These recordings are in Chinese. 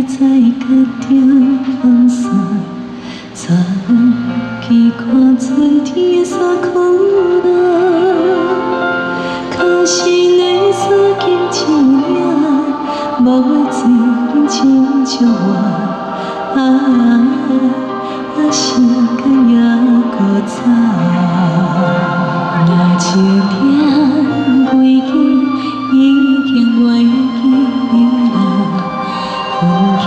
在甲中放散，早起看春天的山空蓝，脚心的山金一领，无水人亲像我，时间还搁早，若笑点归去，已经袂记啦。分去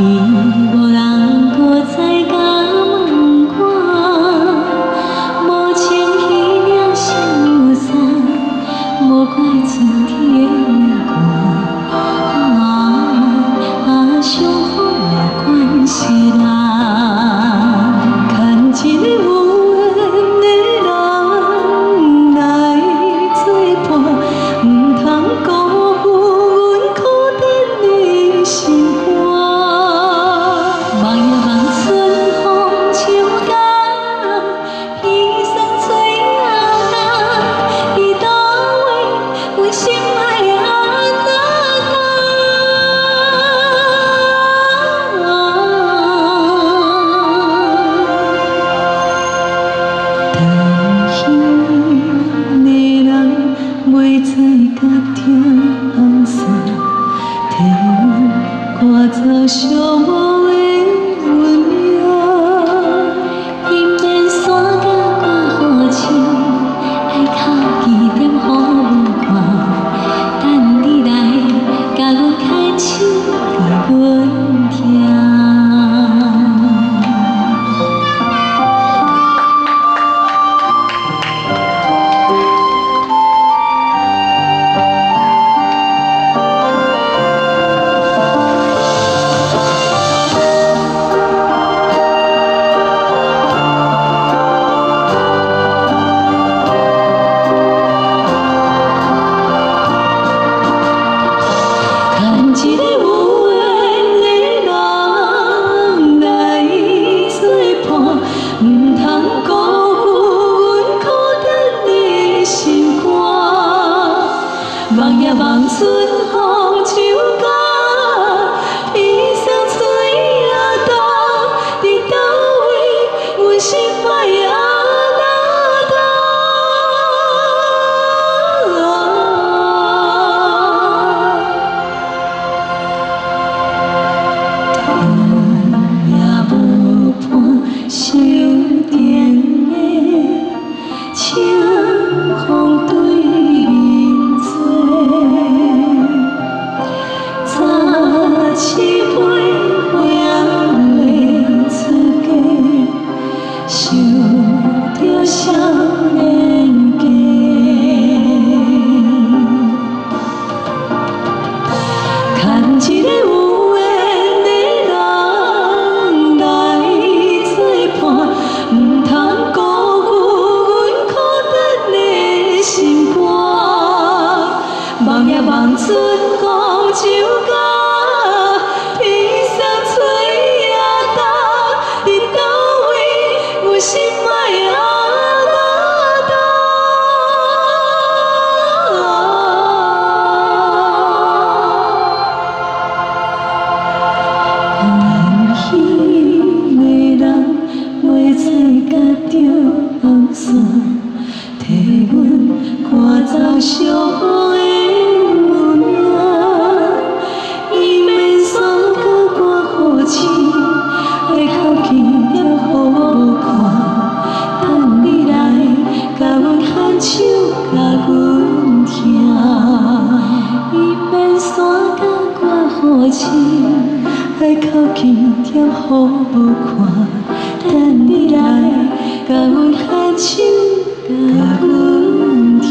无人搁再甲问我，无情彼领心忧伤，无怪春天的命寒，伤风也关系啦。牵一个有缘的人来作伴，唔通辜负阮苦等的心肝。望呀望春风秋甲，彼送吹啊干，伊倒位阮心爱的安那担心的人袂再甲中放散，替阮赶走寂寞的温柔。因免山甲挂雨树，爱哭几点雨无看，等你来甲阮牵手，甲阮听。一个有缘的人来作伴，唔通辜负阮苦等的心肝。望呀望春风秋甲，彼送吹啊干，伫倒位阮心爱的安那等。也无伴守定的清风对面坐，早起飞花落出家，想着少年家。牵一个有缘的人来作伴，唔通辜负阮苦等的心肝。望呀望春风秋甲，彼送吹啊干，伫倒位阮心爱的安那等。担心的人袂再甲中放散，替阮赶走寂寞的运命。伊免山甲挂雨树，爱哭几点雨无看，等你来甲阮牵手，甲阮听。伊免山甲挂雨树，爱哭几点雨无看，等你来甲阮牵手，甲阮听。